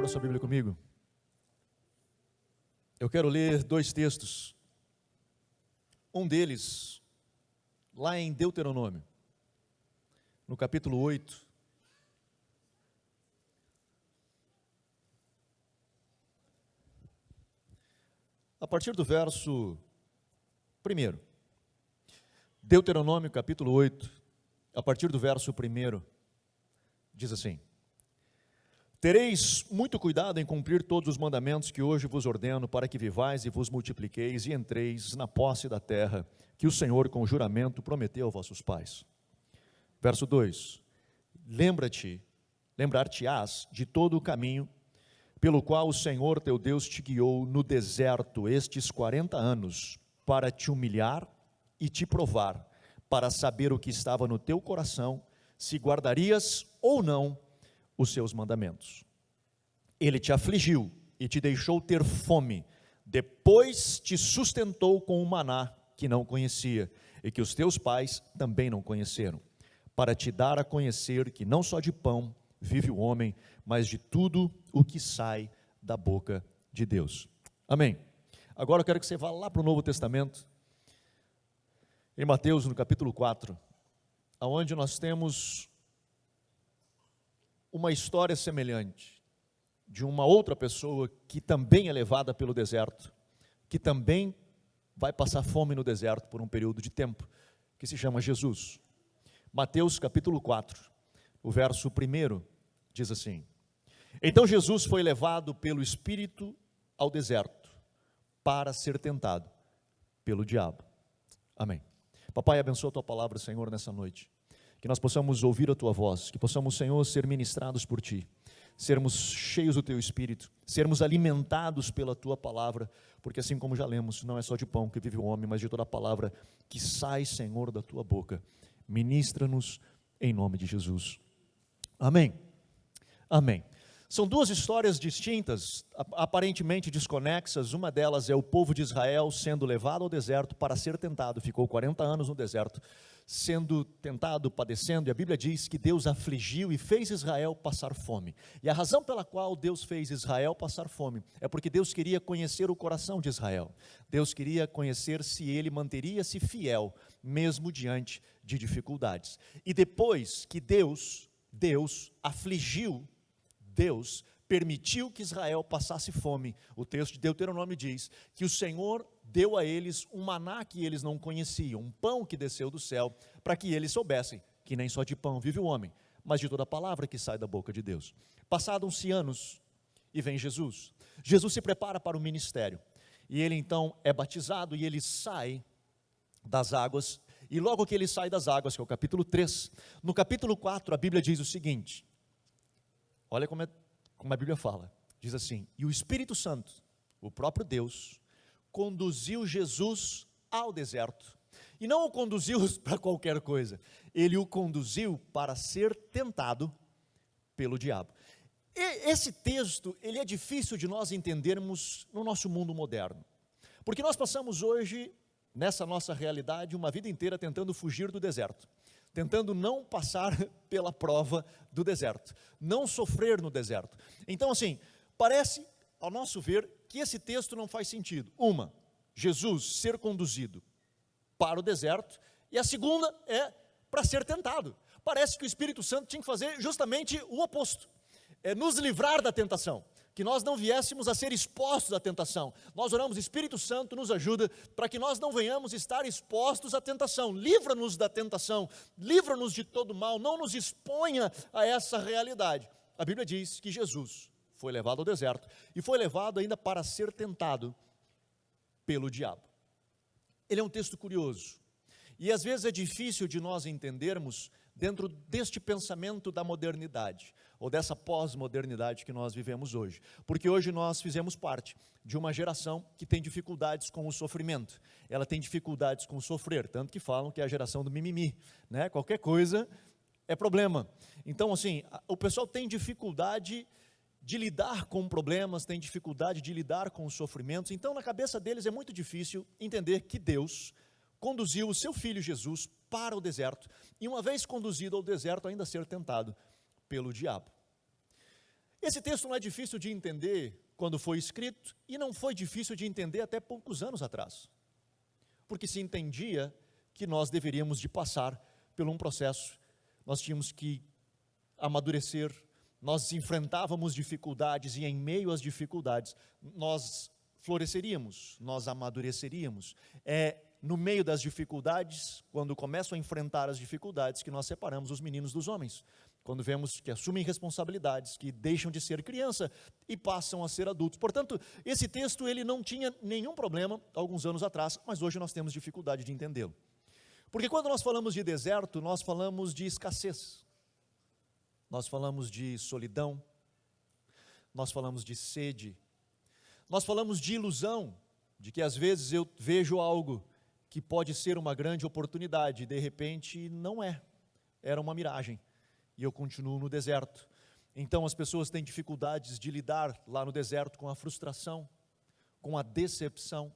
Abra sua Bíblia comigo. Eu quero ler dois textos. Um deles, lá em Deuteronômio, no capítulo 8. A partir do verso 1. Deuteronômio, capítulo 8, a partir do verso 1, diz assim: Tereis muito cuidado em cumprir todos os mandamentos que hoje vos ordeno, para que vivais e vos multipliqueis e entreis na posse da terra, que o Senhor com juramento prometeu a vossos pais. Verso 2: Lembrar-te-ás de todo o caminho pelo qual o Senhor teu Deus te guiou no deserto estes 40 anos, para te humilhar e te provar, para saber o que estava no teu coração, se guardarias ou não os seus mandamentos. Ele te afligiu e te deixou ter fome, depois te sustentou com um maná que não conhecia, e que os teus pais também não conheceram, para te dar a conhecer que não só de pão vive o homem, mas de tudo o que sai da boca de Deus. Amém. Agora eu quero que você vá lá para o Novo Testamento, em Mateus, no capítulo 4, onde nós temos uma história semelhante, de uma outra pessoa que também é levada pelo deserto, que também vai passar fome no deserto por um período de tempo, que se chama Jesus. Mateus capítulo 4, o verso 1, diz assim: Então Jesus foi levado pelo Espírito ao deserto, para ser tentado pelo diabo. Amém. Papai, abençoa a tua palavra, Senhor, nessa noite. Que nós possamos ouvir a tua voz, que possamos, Senhor, ser ministrados por ti, sermos cheios do teu Espírito, sermos alimentados pela tua palavra, porque assim como já lemos, não é só de pão que vive o homem, mas de toda a palavra que sai, Senhor, da tua boca. Ministra-nos em nome de Jesus. Amém. Amém. São duas histórias distintas, aparentemente desconexas. Uma delas é o povo de Israel sendo levado ao deserto para ser tentado, ficou 40 anos no deserto, sendo tentado, padecendo, e a Bíblia diz que Deus afligiu e fez Israel passar fome. E a razão pela qual Deus fez Israel passar fome é porque Deus queria conhecer o coração de Israel. Deus queria conhecer se ele manteria-se fiel, mesmo diante de dificuldades. E depois que Deus afligiu, Deus permitiu que Israel passasse fome. O texto de Deuteronômio diz que o Senhor deu a eles um maná que eles não conheciam, um pão que desceu do céu, para que eles soubessem que nem só de pão vive o homem, mas de toda a palavra que sai da boca de Deus. Passaram-se anos e vem Jesus. Jesus se prepara para o ministério, e ele então é batizado e ele sai das águas, e logo que ele sai das águas, que é o capítulo 3, no capítulo 4 a Bíblia diz o seguinte, olha como a Bíblia fala, diz assim: E o Espírito Santo, o próprio Deus, conduziu Jesus ao deserto, e não o conduziu para qualquer coisa, ele o conduziu para ser tentado pelo diabo. E esse texto, ele é difícil de nós entendermos no nosso mundo moderno, porque nós passamos hoje, nessa nossa realidade, uma vida inteira tentando fugir do deserto, tentando não passar pela prova do deserto, não sofrer no deserto. Então assim, parece, ao nosso ver, que esse texto não faz sentido. Uma, Jesus ser conduzido para o deserto, e a segunda é para ser tentado. Parece que o Espírito Santo tinha que fazer justamente o oposto, nos livrar da tentação, que nós não viéssemos a ser expostos à tentação. Nós oramos: Espírito Santo, nos ajuda para que nós não venhamos estar expostos à tentação, livra-nos da tentação, livra-nos de todo mal, não nos exponha a essa realidade. A Bíblia diz que Jesus foi levado ao deserto, e foi levado ainda para ser tentado pelo diabo. Ele é um texto curioso, e às vezes é difícil de nós entendermos dentro deste pensamento da modernidade, ou dessa pós-modernidade que nós vivemos hoje, porque hoje nós fizemos parte de uma geração que tem dificuldades com o sofrimento, ela tem dificuldades com sofrer, tanto que falam que é a geração do mimimi, né? Qualquer coisa é problema. Então assim, o pessoal tem dificuldade de lidar com problemas, tem dificuldade de lidar com os sofrimentos, então na cabeça deles é muito difícil entender que Deus conduziu o seu filho Jesus para o deserto, e uma vez conduzido ao deserto ainda ser tentado pelo diabo. Esse texto não é difícil de entender quando foi escrito, e não foi difícil de entender até poucos anos atrás, porque se entendia que nós deveríamos de passar por um processo, nós tínhamos que amadurecer, nós enfrentávamos dificuldades, e em meio às dificuldades, nós floresceríamos, nós amadureceríamos. É no meio das dificuldades, quando começam a enfrentar as dificuldades, que nós separamos os meninos dos homens. Quando vemos que assumem responsabilidades, que deixam de ser criança e passam a ser adultos. Portanto, esse texto ele não tinha nenhum problema alguns anos atrás, mas hoje nós temos dificuldade de entendê-lo. Porque quando nós falamos de deserto, nós falamos de escassez, nós falamos de solidão, nós falamos de sede, nós falamos de ilusão, de que às vezes eu vejo algo que pode ser uma grande oportunidade, e de repente não é, era uma miragem, e eu continuo no deserto. Então as pessoas têm dificuldades de lidar lá no deserto com a frustração, com a decepção,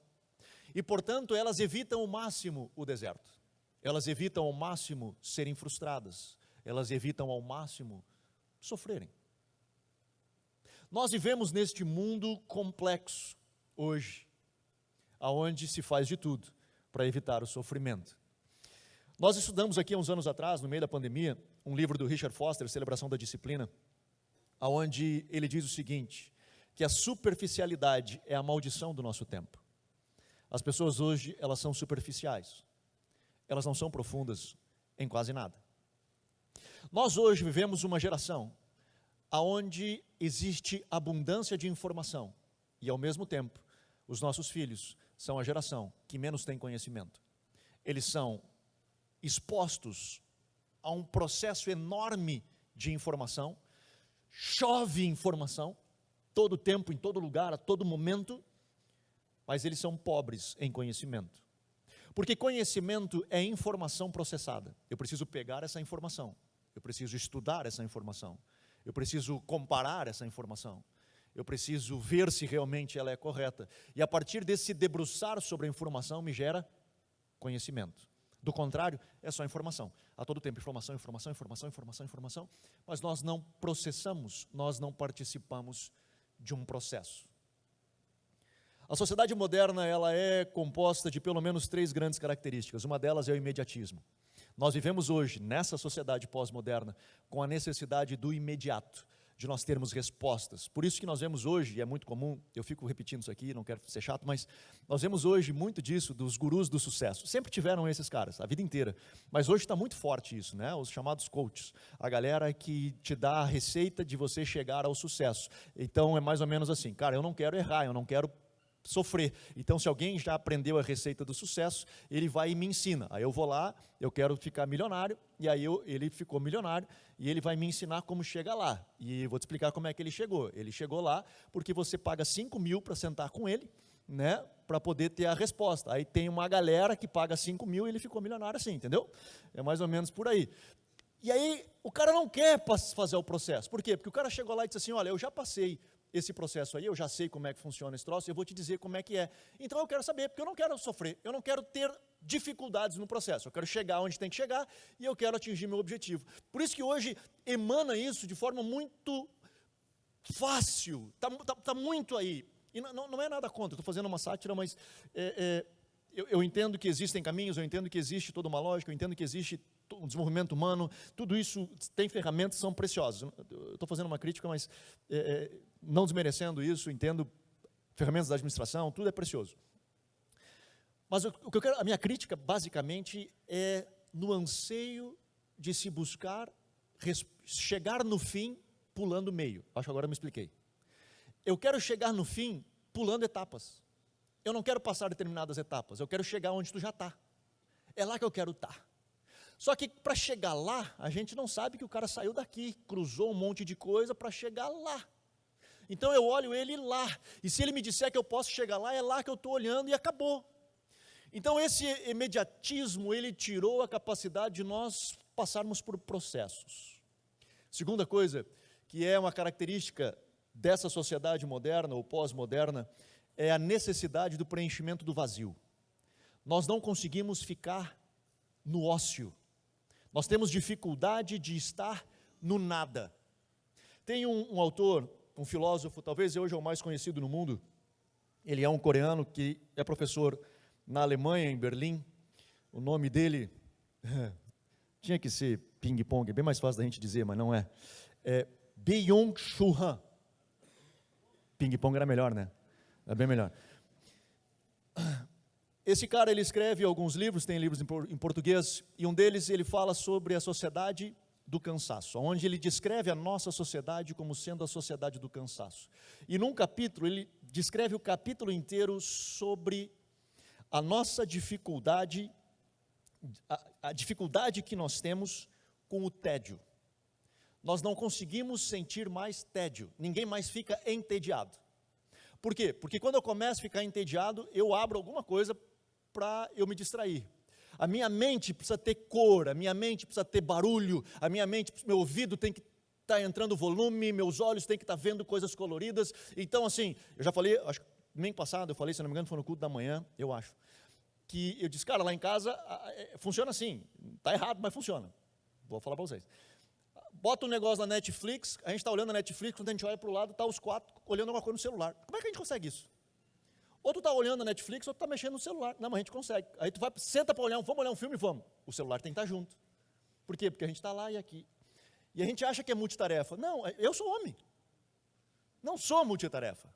e portanto elas evitam ao máximo o deserto, elas evitam ao máximo serem frustradas, elas evitam ao máximo sofrerem. Nós vivemos neste mundo complexo hoje, aonde se faz de tudo para evitar o sofrimento. Nós estudamos aqui há uns anos atrás, no meio da pandemia, um livro do Richard Foster, Celebração da Disciplina, aonde ele diz o seguinte, que a superficialidade é a maldição do nosso tempo. As pessoas hoje, elas são superficiais, elas não são profundas em quase nada. Nós hoje vivemos uma geração aonde existe abundância de informação e ao mesmo tempo os nossos filhos são a geração que menos tem conhecimento. Eles são expostos a um processo enorme de informação, chove informação, todo tempo, em todo lugar, a todo momento, mas eles são pobres em conhecimento. Porque conhecimento é informação processada. Eu preciso pegar essa informação, eu preciso estudar essa informação, eu preciso comparar essa informação, eu preciso ver se realmente ela é correta. E a partir desse debruçar sobre a informação me gera conhecimento. Do contrário, é só informação. A todo tempo informação, informação, informação, informação, informação, mas nós não processamos, nós não participamos de um processo. A sociedade moderna, ela é composta de pelo menos 3 grandes características. Uma delas é o imediatismo. Nós vivemos hoje, nessa sociedade pós-moderna, com a necessidade do imediato, de nós termos respostas. Por isso que nós vemos hoje, e é muito comum, eu fico repetindo isso aqui, não quero ser chato, mas nós vemos hoje muito disso, dos gurus do sucesso. Sempre tiveram esses caras, a vida inteira. Mas hoje está muito forte isso, né? Os chamados coaches. A galera que te dá a receita de você chegar ao sucesso. Então é mais ou menos assim, cara, eu não quero errar, eu não quero sofrer. Então, se alguém já aprendeu a receita do sucesso, ele vai e me ensina. Aí eu vou lá, eu quero ficar milionário, e aí ele ficou milionário, e ele vai me ensinar como chega lá. E eu vou te explicar como é que ele chegou. Ele chegou lá porque você paga 5 mil para sentar com ele, né, para poder ter a resposta. Aí tem uma galera que paga 5 mil e ele ficou milionário assim, entendeu? É mais ou menos por aí. E aí, o cara não quer fazer o processo. Por quê? Porque o cara chegou lá e disse assim, olha, eu já passei esse processo aí, eu já sei como é que funciona esse troço, eu vou te dizer como é que é. Então eu quero saber, porque eu não quero sofrer, eu não quero ter dificuldades no processo, eu quero chegar onde tem que chegar e eu quero atingir meu objetivo. Por isso que hoje emana isso de forma muito fácil, tá muito aí. E não é nada contra, estou fazendo uma sátira, mas eu entendo que existem caminhos, eu entendo que existe toda uma lógica, eu entendo que existe um desenvolvimento humano, tudo isso tem ferramentas, são preciosas. Eu estou fazendo uma crítica, mas não desmerecendo isso, entendo ferramentas da administração, tudo é precioso. Mas o que eu quero, a minha crítica, basicamente, é no anseio de se buscar chegar no fim pulando o meio. Acho que agora eu me expliquei. Eu quero chegar no fim pulando etapas. Eu não quero passar determinadas etapas, eu quero chegar onde tu já está. É lá que eu quero estar. Só que para chegar lá, a gente não sabe que o cara saiu daqui, cruzou um monte de coisa para chegar lá. Então eu olho ele lá, e se ele me disser que eu posso chegar lá, é lá que eu estou olhando e acabou. Então esse imediatismo, ele tirou a capacidade de nós passarmos por processos. Segunda coisa, que é uma característica dessa sociedade moderna ou pós-moderna, é a necessidade do preenchimento do vazio. Nós não conseguimos ficar no ócio. Nós temos dificuldade de estar no nada. Tem um autor um filósofo, talvez hoje é o mais conhecido no mundo. Ele é um coreano que é professor na Alemanha, em Berlim. O nome dele tinha que ser ping-pong, é bem mais fácil da gente dizer, mas não é. É Byung-Chul Han. Ping-pong era melhor, né? É bem melhor. Esse cara, ele escreve alguns livros, tem livros em português, e um deles ele fala sobre a sociedade do cansaço, onde ele descreve a nossa sociedade como sendo a sociedade do cansaço. E num capítulo, ele descreve o capítulo inteiro sobre a nossa dificuldade, a dificuldade que nós temos com o tédio. Nós não conseguimos sentir mais tédio, ninguém mais fica entediado. Por quê? Porque quando eu começo a ficar entediado, eu abro alguma coisa para eu me distrair. A minha mente precisa ter cor, a minha mente precisa ter barulho, a minha mente, meu ouvido tem que estar entrando volume, meus olhos têm que estar vendo coisas coloridas. Então, assim, eu já falei, acho que domingo passado eu falei, se não me engano, foi no culto da manhã, eu acho, que eu disse, cara, lá em casa funciona assim, está errado, mas funciona. Vou falar para vocês. Bota um negócio na Netflix, a gente está olhando a Netflix, quando a gente olha para o lado, está os quatro olhando alguma coisa no celular. Como é que a gente consegue isso? Ou tu está olhando a Netflix, ou tu está mexendo no celular. Não, mas a gente consegue. Aí tu vai, senta para olhar, vamos olhar um filme, vamos. O celular tem que estar junto. Por quê? Porque a gente está lá e aqui. E a gente acha que é multitarefa. Não, eu sou homem. Não sou multitarefa.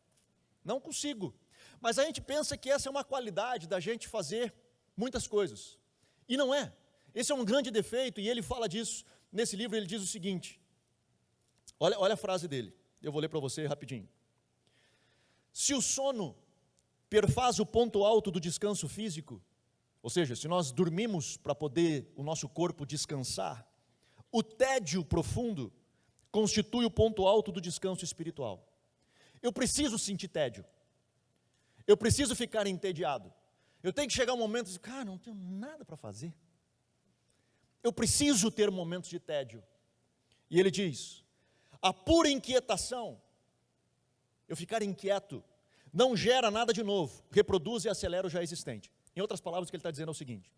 Não consigo. Mas a gente pensa que essa é uma qualidade da gente fazer muitas coisas. E não é. Esse é um grande defeito, e ele fala disso. Nesse livro ele diz o seguinte, olha a frase dele, eu vou ler para você rapidinho. Se o sono perfaz o ponto alto do descanso físico, ou seja, se nós dormimos para poder o nosso corpo descansar, o tédio profundo constitui o ponto alto do descanso espiritual. Eu preciso sentir tédio, eu preciso ficar entediado, eu tenho que chegar um momento e dizer, cara, não tenho nada para fazer. Eu preciso ter momentos de tédio. E ele diz, a pura inquietação, eu ficar inquieto, não gera nada de novo, reproduz e acelera o já existente. Em outras palavras, o que ele está dizendo é o seguinte,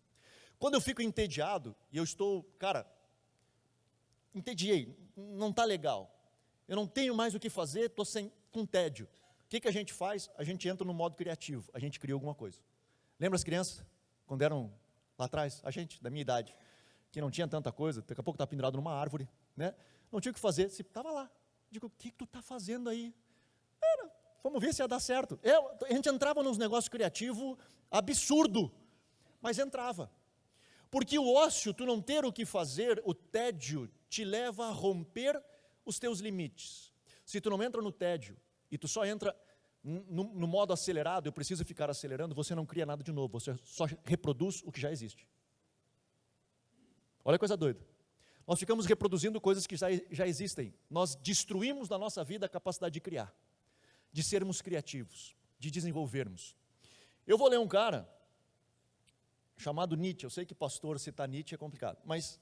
quando eu fico entediado, e eu estou, cara, entediei, não está legal, eu não tenho mais o que fazer, estou com tédio. O que a gente faz? A gente entra no modo criativo, a gente cria alguma coisa. Lembra as crianças, quando eram lá atrás, a gente, da minha idade, que não tinha tanta coisa, daqui a pouco estava pendurado numa árvore, né? Não tinha o que fazer, se estava lá. Digo, o que tu está fazendo aí? Vamos ver se ia dar certo. A gente entrava nos negócios criativos absurdo, mas entrava. Porque o ócio, tu não ter o que fazer, o tédio te leva a romper os teus limites. Se tu não entra no tédio e tu só entra no modo acelerado, eu preciso ficar acelerando, você não cria nada de novo, você só reproduz o que já existe. Olha a coisa doida. Nós ficamos reproduzindo coisas que já existem. Nós destruímos da nossa vida a capacidade de criar, de sermos criativos, de desenvolvermos. Eu vou ler um cara chamado Nietzsche. Eu sei que pastor citar Nietzsche é complicado, mas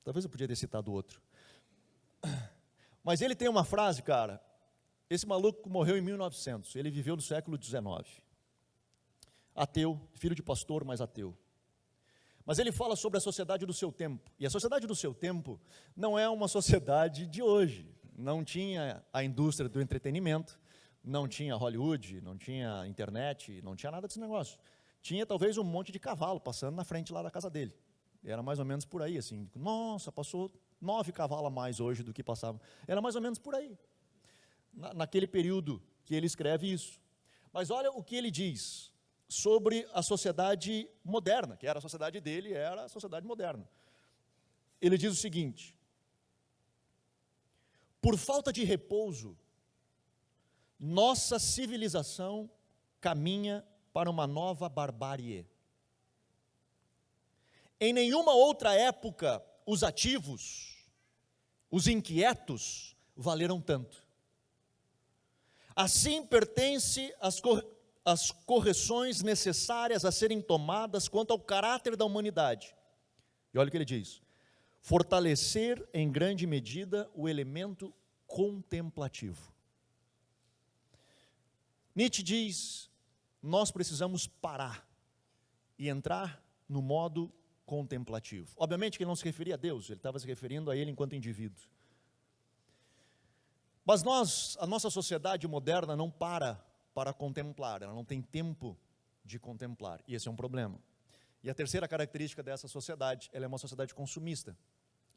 talvez eu podia ter citado outro. Mas ele tem uma frase, cara. Esse maluco morreu em 1900. Ele viveu no século XIX. Ateu, filho de pastor, mas ateu. Mas ele fala sobre a sociedade do seu tempo. E a sociedade do seu tempo não é uma sociedade de hoje. Não tinha a indústria do entretenimento, não tinha Hollywood, não tinha internet, não tinha nada desse negócio. Tinha talvez um monte de cavalo passando na frente lá da casa dele. Era mais ou menos por aí, assim. Nossa, passou 9 cavalos a mais hoje do que passava. Era mais ou menos por aí. Naquele período que ele escreve isso. Mas olha o que ele diz sobre a sociedade moderna, que era a sociedade dele, era a sociedade moderna. Ele diz o seguinte, por falta de repouso, nossa civilização caminha para uma nova barbárie. Em nenhuma outra época, os ativos, os inquietos, valeram tanto. Assim pertence as correções necessárias a serem tomadas quanto ao caráter da humanidade. E olha o que ele diz, fortalecer em grande medida o elemento contemplativo. Nietzsche diz, nós precisamos parar e entrar no modo contemplativo. Obviamente que ele não se referia a Deus, ele estava se referindo a ele enquanto indivíduo. Mas a nossa sociedade moderna não para contemplar, ela não tem tempo de contemplar, e esse é um problema. E a terceira característica dessa sociedade, ela é uma sociedade consumista.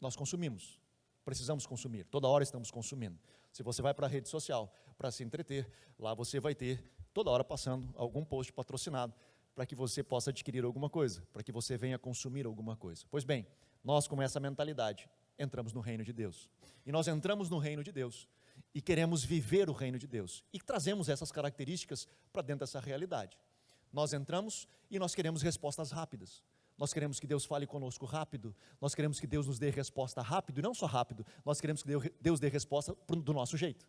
Nós consumimos, precisamos consumir, toda hora estamos consumindo. Se você vai para a rede social para se entreter, lá você vai ter toda hora passando algum post patrocinado para que você possa adquirir alguma coisa, para que você venha consumir alguma coisa. Pois bem, nós com essa mentalidade entramos no reino de Deus. E nós entramos no reino de Deus e queremos viver o reino de Deus. E trazemos essas características para dentro dessa realidade. Nós entramos e nós queremos respostas rápidas. Nós queremos que Deus fale conosco rápido. Nós queremos que Deus nos dê resposta rápido, e não só rápido. Nós queremos que Deus dê resposta do nosso jeito,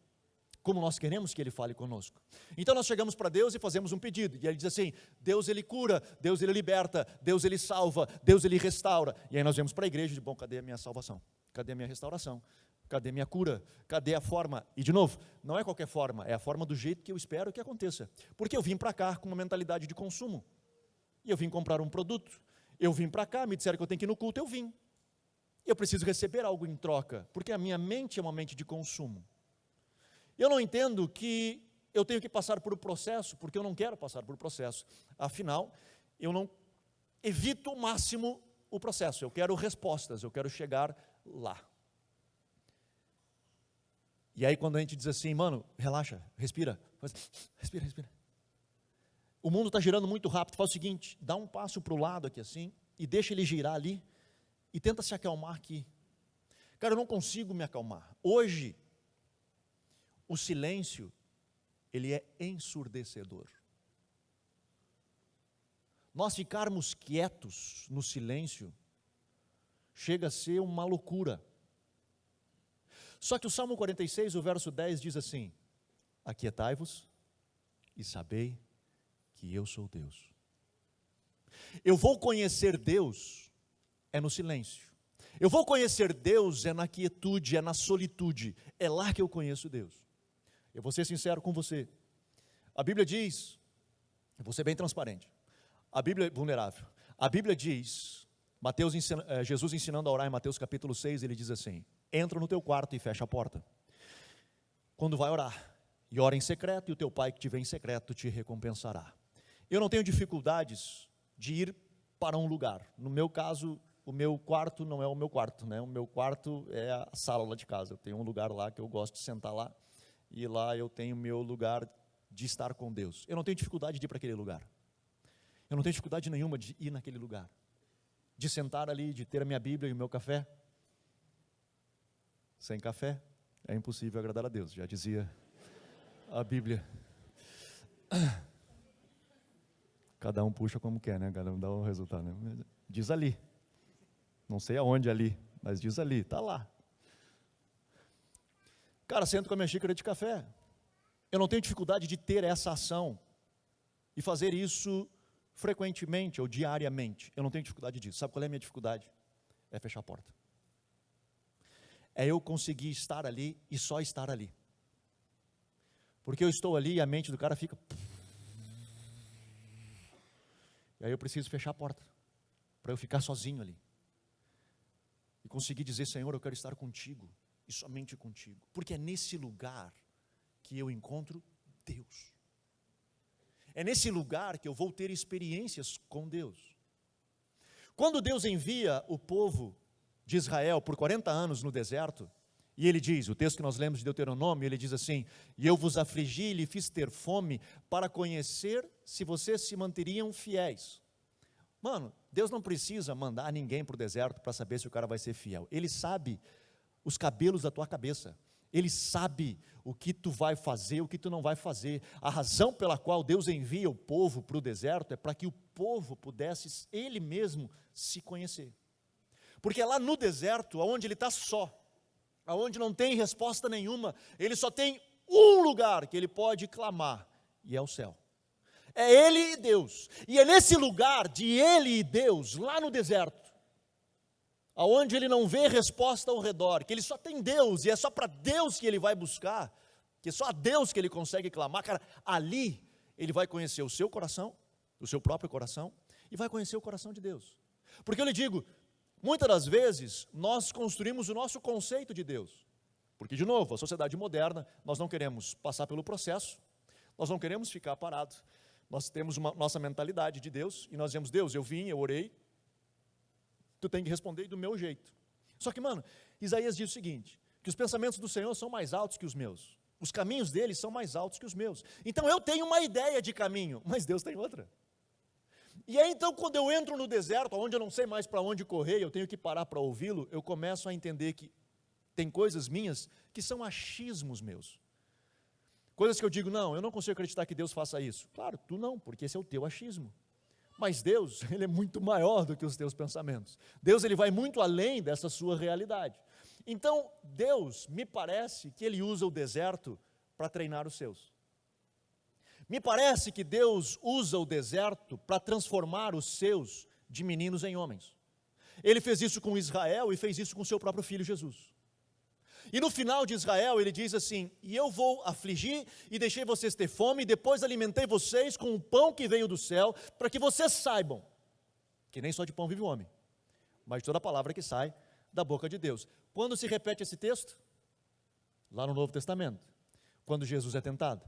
como nós queremos que Ele fale conosco. Então nós chegamos para Deus e fazemos um pedido. E Ele diz assim: Deus Ele cura, Deus Ele liberta, Deus Ele salva, Deus Ele restaura. E aí nós vamos para a igreja e bom, cadê a minha salvação? Cadê a minha restauração? Cadê a minha cura? Cadê a forma? E de novo, não é qualquer forma, é a forma do jeito que eu espero que aconteça. Porque eu vim para cá com uma mentalidade de consumo. E eu vim comprar um produto. Eu vim para cá, me disseram que eu tenho que ir no culto, eu vim. Eu preciso receber algo em troca, porque a minha mente é uma mente de consumo. Eu não entendo que eu tenho que passar por um processo, porque eu não quero passar por um processo. Afinal, eu não evito ao máximo o processo, eu quero respostas, eu quero chegar lá. E aí quando a gente diz assim, mano, relaxa, respira, respira. O mundo está girando muito rápido, faz o seguinte, dá um passo para o lado aqui assim, e deixa ele girar ali, e tenta se acalmar aqui. Cara, eu não consigo me acalmar. Hoje, o silêncio, ele é ensurdecedor. Nós ficarmos quietos no silêncio, chega a ser uma loucura. Só que o Salmo 46, o verso 10 diz assim: aquietai-vos e sabei que eu sou Deus. Eu vou conhecer Deus é no silêncio. Eu vou conhecer Deus é na quietude, é na solitude. É lá que eu conheço Deus. Eu vou ser sincero com você. A Bíblia diz, eu vou ser bem transparente. A Bíblia é vulnerável. A Bíblia diz, Jesus ensinando a orar em Mateus capítulo 6, ele diz assim: entra no teu quarto e fecha a porta. Quando vai orar, e ora em secreto, e o teu pai que te vê em secreto te recompensará. Eu não tenho dificuldades de ir para um lugar. No meu caso, o meu quarto não é o meu quarto, né? O meu quarto é a sala lá de casa. Eu tenho um lugar lá que eu gosto de sentar lá, e lá eu tenho o meu lugar de estar com Deus. Eu não tenho dificuldade de ir para aquele lugar. Eu não tenho dificuldade nenhuma de ir naquele lugar, de sentar ali, de ter a minha Bíblia e o meu café. Sem café é impossível agradar a Deus, já dizia a Bíblia. Cada um puxa como quer, né? Cada um dá o resultado, né? Diz ali, não sei aonde ali, mas diz ali, está lá. Cara, sento com a minha xícara de café. Eu não tenho dificuldade de ter essa ação e fazer isso frequentemente ou diariamente. Eu não tenho dificuldade disso. Sabe qual é a minha dificuldade? É fechar a porta. É eu conseguir estar ali e só estar ali. Porque eu estou ali e a mente do cara fica... E aí eu preciso fechar a porta, para eu ficar sozinho ali. E conseguir dizer: Senhor, eu quero estar contigo, e somente contigo. Porque é nesse lugar que eu encontro Deus. É nesse lugar que eu vou ter experiências com Deus. Quando Deus envia o povo de Israel por 40 anos no deserto, e ele diz, o texto que nós lemos de Deuteronômio, ele diz assim: e eu vos afligi e lhe fiz ter fome para conhecer se vocês se manteriam fiéis. Mano, Deus não precisa mandar ninguém para o deserto para saber se o cara vai ser fiel. Ele sabe os cabelos da tua cabeça. Ele sabe o que tu vai fazer, o que tu não vai fazer. A razão pela qual Deus envia o povo para o deserto é para que o povo pudesse, ele mesmo, se conhecer. Porque é lá no deserto, onde ele está só, onde não tem resposta nenhuma, ele só tem um lugar que ele pode clamar, e é o céu. É ele e Deus. E é nesse lugar de ele e Deus, lá no deserto, aonde ele não vê resposta ao redor, que ele só tem Deus, e é só para Deus que ele vai buscar, que é só a Deus que ele consegue clamar, cara, ali ele vai conhecer o seu coração, o seu próprio coração, e vai conhecer o coração de Deus. Porque eu lhe digo, muitas das vezes nós construímos o nosso conceito de Deus. Porque, de novo, a sociedade moderna, nós não queremos passar pelo processo, nós não queremos ficar parados. Nós temos nossa mentalidade de Deus, e nós dizemos, Deus, eu vim, eu orei, tu tem que responder do meu jeito. Só que, mano, Isaías diz o seguinte, que os pensamentos do Senhor são mais altos que os meus. Os caminhos dele são mais altos que os meus. Então eu tenho uma ideia de caminho, mas Deus tem outra. E aí então quando eu entro no deserto, onde eu não sei mais para onde correr, eu tenho que parar para ouvi-lo, eu começo a entender que tem coisas minhas que são achismos meus. Coisas que eu digo, não, eu não consigo acreditar que Deus faça isso. Claro, tu não, porque esse é o teu achismo. Mas Deus, Ele é muito maior do que os teus pensamentos. Deus, Ele vai muito além dessa sua realidade. Então, Deus, me parece que Ele usa o deserto para treinar os seus. Me parece que Deus usa o deserto para transformar os seus de meninos em homens. Ele fez isso com Israel e fez isso com seu próprio filho Jesus. E no final de Israel ele diz assim, e eu vou afligir e deixei vocês ter fome, e depois alimentei vocês com o pão que veio do céu, para que vocês saibam, que nem só de pão vive o homem, mas de toda palavra que sai da boca de Deus. Quando se repete esse texto? Lá no Novo Testamento, quando Jesus é tentado.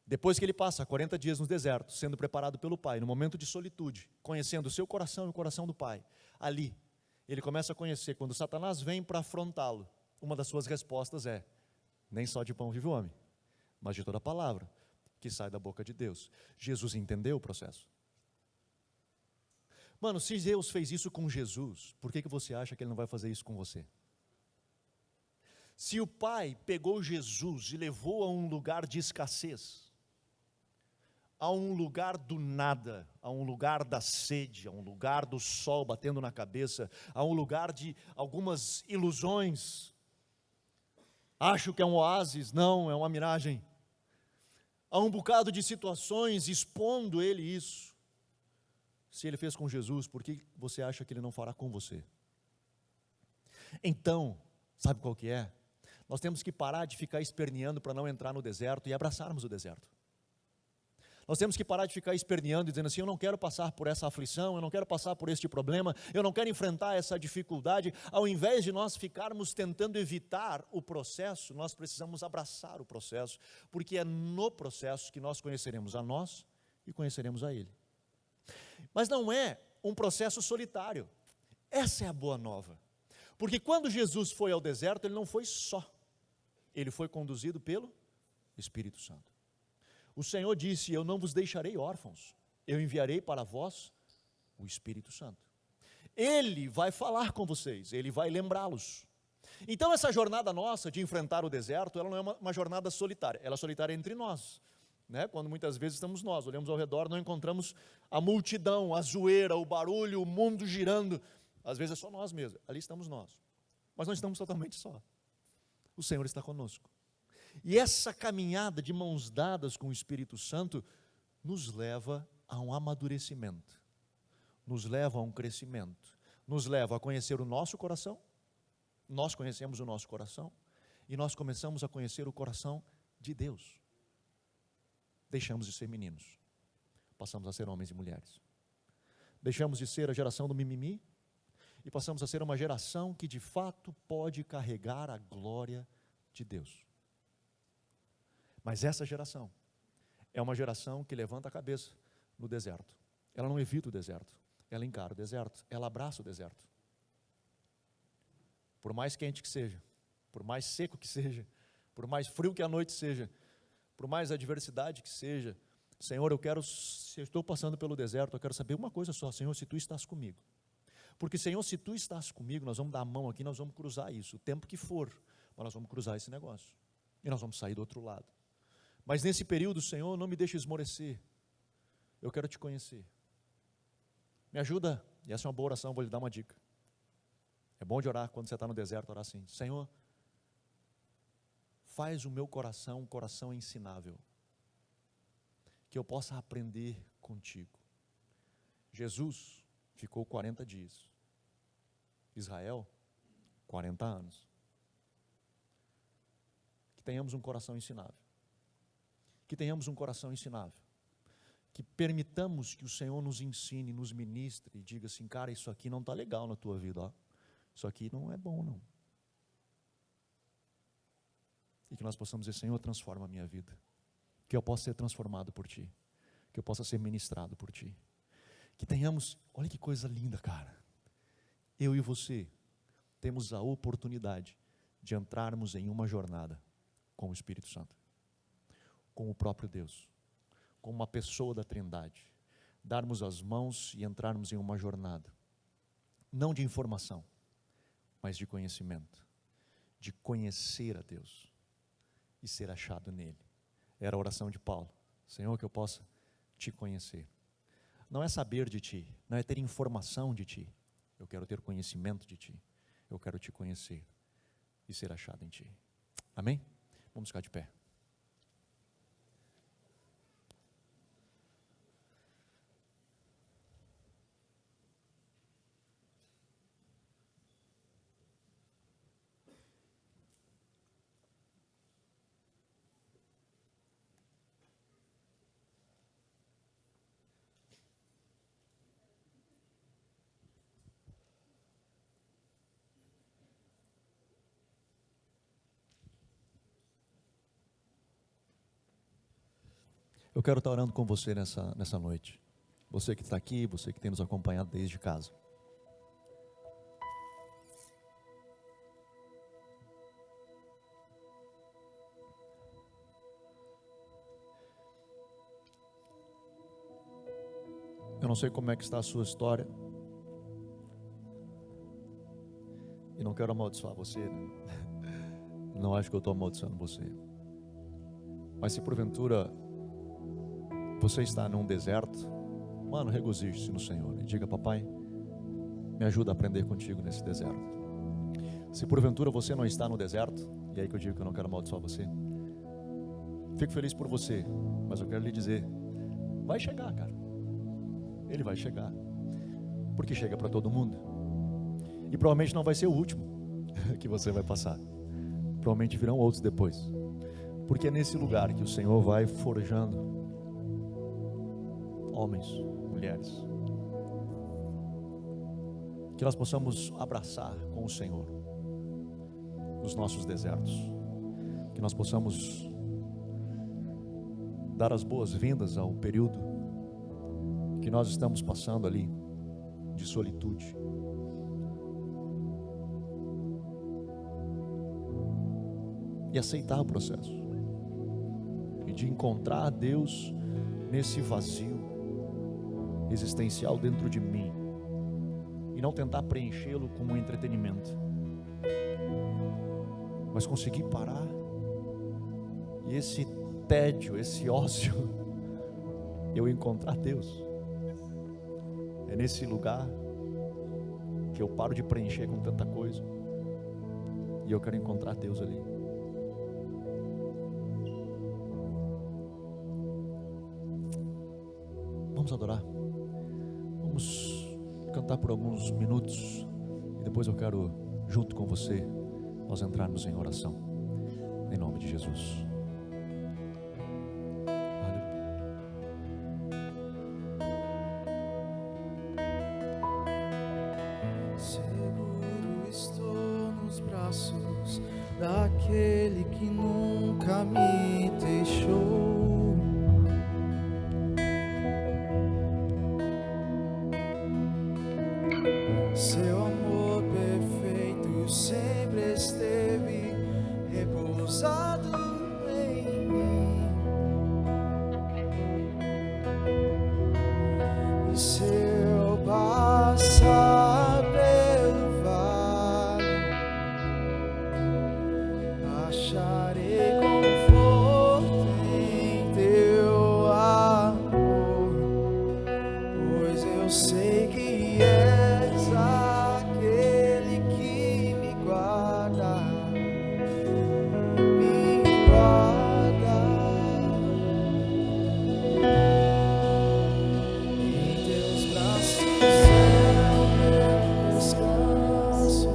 Depois que ele passa 40 dias no deserto, sendo preparado pelo Pai, no momento de solitude, conhecendo o seu coração e o coração do Pai, ali, ele começa a conhecer, quando Satanás vem para afrontá-lo, uma das suas respostas é, nem só de pão vive o homem, mas de toda palavra que sai da boca de Deus. Jesus entendeu o processo. Mano, se Deus fez isso com Jesus, por que você acha que Ele não vai fazer isso com você? Se o Pai pegou Jesus e levou a um lugar de escassez, a um lugar do nada, a um lugar da sede, a um lugar do sol batendo na cabeça, a um lugar de algumas ilusões, acho que é um oásis, não, é uma miragem. Há um bocado de situações expondo ele isso. Se ele fez com Jesus, por que você acha que ele não fará com você? Então, sabe qual que é? Nós temos que parar de ficar esperneando para não entrar no deserto e abraçarmos o deserto. Nós temos que parar de ficar esperneando e dizendo assim, eu não quero passar por essa aflição, eu não quero passar por este problema, eu não quero enfrentar essa dificuldade. Ao invés de nós ficarmos tentando evitar o processo, nós precisamos abraçar o processo, porque é no processo que nós conheceremos a nós e conheceremos a Ele. Mas não é um processo solitário, essa é a boa nova, porque quando Jesus foi ao deserto, Ele não foi só, Ele foi conduzido pelo Espírito Santo. O Senhor disse, eu não vos deixarei órfãos, eu enviarei para vós o Espírito Santo. Ele vai falar com vocês, Ele vai lembrá-los. Então essa jornada nossa de enfrentar o deserto, ela não é uma jornada solitária, ela é solitária entre nós. Né? Quando muitas vezes estamos nós, olhamos ao redor, não encontramos a multidão, a zoeira, o barulho, o mundo girando. Às vezes é só nós mesmos, ali estamos nós. Mas não estamos totalmente só. O Senhor está conosco. E essa caminhada de mãos dadas com o Espírito Santo nos leva a um amadurecimento, nos leva a um crescimento, nos leva a conhecer o nosso coração, nós conhecemos o nosso coração, e nós começamos a conhecer o coração de Deus. Deixamos de ser meninos, passamos a ser homens e mulheres. Deixamos de ser a geração do mimimi, e passamos a ser uma geração que de fato pode carregar a glória de Deus. Mas essa geração é uma geração que levanta a cabeça no deserto. Ela não evita o deserto, ela encara o deserto, ela abraça o deserto. Por mais quente que seja, por mais seco que seja, por mais frio que a noite seja, por mais adversidade que seja, Senhor, se eu estou passando pelo deserto, eu quero saber uma coisa só, Senhor, se Tu estás comigo. Porque, Senhor, se Tu estás comigo, nós vamos dar a mão aqui, nós vamos cruzar isso, o tempo que for, mas nós vamos cruzar esse negócio. E nós vamos sair do outro lado. Mas nesse período, Senhor, não me deixe esmorecer. Eu quero Te conhecer. Me ajuda, e essa é uma boa oração, vou lhe dar uma dica. É bom de orar quando você está no deserto, orar assim, Senhor, faz o meu coração um coração ensinável, que eu possa aprender contigo. Jesus ficou 40 dias. Israel, 40 anos. Que tenhamos um coração ensinável. Que tenhamos um coração ensinável. Que permitamos que o Senhor nos ensine, nos ministre e diga assim, cara, isso aqui não está legal na tua vida, ó. Isso aqui não é bom não. e que nós possamos dizer: Senhor, transforma a minha vida, que eu possa ser transformado por Ti, que eu possa ser ministrado por Ti, que tenhamos, olha que coisa linda, cara, eu e você temos a oportunidade de entrarmos em uma jornada com o Espírito Santo, com o próprio Deus, com uma pessoa da Trindade, darmos as mãos e entrarmos em uma jornada, não de informação, mas de conhecimento, de conhecer a Deus e ser achado nele. Era a oração de Paulo: Senhor, que eu possa Te conhecer. Não é saber de Ti, não é ter informação de Ti, eu quero ter conhecimento de Ti, eu quero Te conhecer e ser achado em Ti. Amém? Vamos ficar de pé. Eu quero estar orando com você nessa noite. Você que está aqui, você que tem nos acompanhado desde casa. Eu não sei como é que está a sua história. E não quero amaldiçoar você, né? Não acho que eu estou amaldiçoando você. Mas se porventura você está num deserto, mano, regozije-se no Senhor e diga: papai, me ajuda a aprender contigo nesse deserto. Se porventura você não está no deserto, e aí que eu digo que eu não quero amaldiçoar você, fico feliz por você, mas eu quero lhe dizer: vai chegar, cara. Ele vai chegar, porque chega para todo mundo, e provavelmente não vai ser o último que você vai passar, provavelmente virão outros depois, porque é nesse lugar que o Senhor vai forjando homens, mulheres, que nós possamos abraçar com o Senhor os nossos desertos, que nós possamos dar as boas-vindas ao período que nós estamos passando ali de solitude, e aceitar o processo, e de encontrar Deus nesse vazio existencial dentro de mim, e não tentar preenchê-lo com um entretenimento, mas conseguir parar, e esse tédio, esse ócio, eu encontrar Deus. É nesse lugar que eu paro de preencher com tanta coisa, e eu quero encontrar Deus ali. Vamos adorar. Vamos cantar por alguns minutos, e depois eu quero, junto com você, nós entrarmos em oração, em nome de Jesus. Seguro estou nos braços daquele que nunca me deixou. Seu amor perfeito sempre esteve repousado em mim, e se eu passar pelo vale, acharei conforto em teu amor, pois eu sei que és aquele que me guarda, me guarda. Em teus braços é o meu descanso,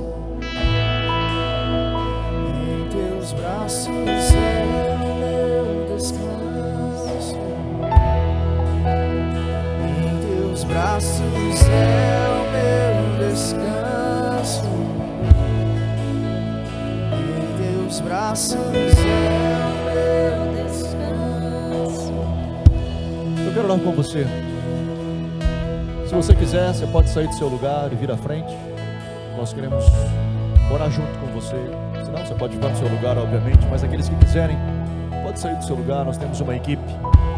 em teus braços é o meu descanso, em teus braços é o meu descanso, em teus braços é orar com você. Se você quiser, você pode sair do seu lugar e vir à frente. Nós queremos orar junto com você. Se não, você pode ficar no seu lugar, obviamente. Mas aqueles que quiserem, pode sair do seu lugar. Nós temos uma equipe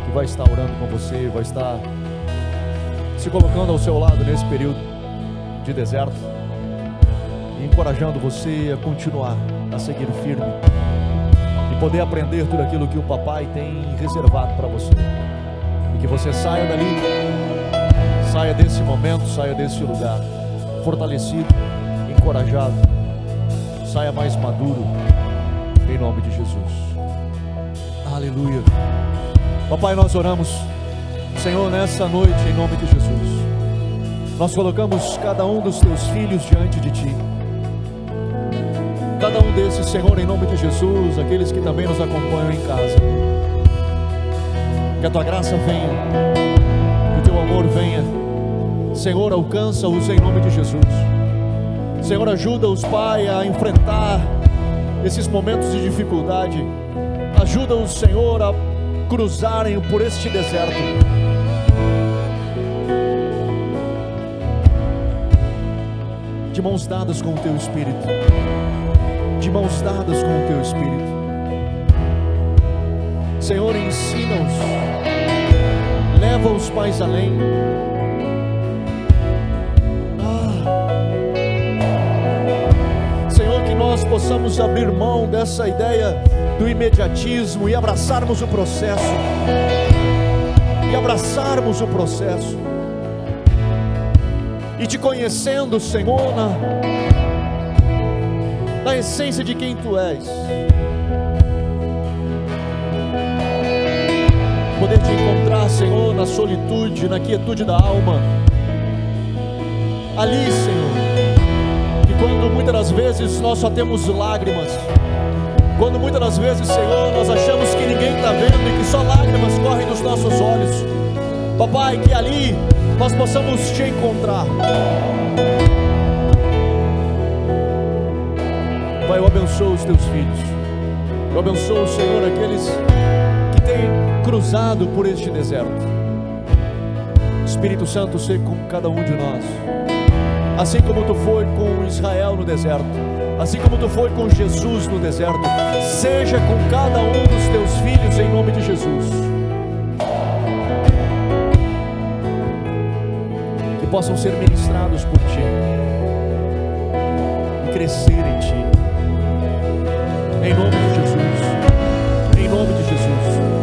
que vai estar orando com você, vai estar se colocando ao seu lado nesse período de deserto e encorajando você a continuar, a seguir firme e poder aprender tudo aquilo que o papai tem reservado para você, e que você saia dali, saia desse momento, saia desse lugar fortalecido, encorajado, saia mais maduro, em nome de Jesus. Aleluia. Papai, nós oramos, Senhor, nessa noite, em nome de Jesus, nós colocamos cada um dos teus filhos diante de Ti. Cada um desses, Senhor, em nome de Jesus, aqueles que também nos acompanham em casa. Que a Tua graça venha, que o Teu amor venha. Senhor, alcança-os em nome de Jesus. Senhor, ajuda-os, Pai, a enfrentar esses momentos de dificuldade. Ajuda-os, Senhor, a cruzarem por este deserto. De mãos dadas com o Teu Espírito. De mãos dadas com o Teu Espírito. Senhor, ensina-os. Leva-os mais além. Senhor, que nós possamos abrir mão dessa ideia do imediatismo e abraçarmos o processo. E abraçarmos o processo. E Te conhecendo, Senhor, na essência de quem Tu és. Poder Te encontrar, Senhor, na solitude, na quietude da alma. Ali, Senhor, que quando muitas das vezes nós só temos lágrimas, quando muitas das vezes, Senhor, nós achamos que ninguém está vendo e que só lágrimas correm dos nossos olhos, Papai, que ali nós possamos Te encontrar. Pai, eu abençoo os Teus filhos. Eu abençoo, Senhor, aqueles que têm cruzado por este deserto. Espírito Santo, seja com cada um de nós. Assim como Tu foi com Israel no deserto, assim como Tu foi com Jesus no deserto, seja com cada um dos Teus filhos em nome de Jesus. Que possam ser ministrados por Ti e crescer em Ti. Em nome de Jesus. Em nome de Jesus.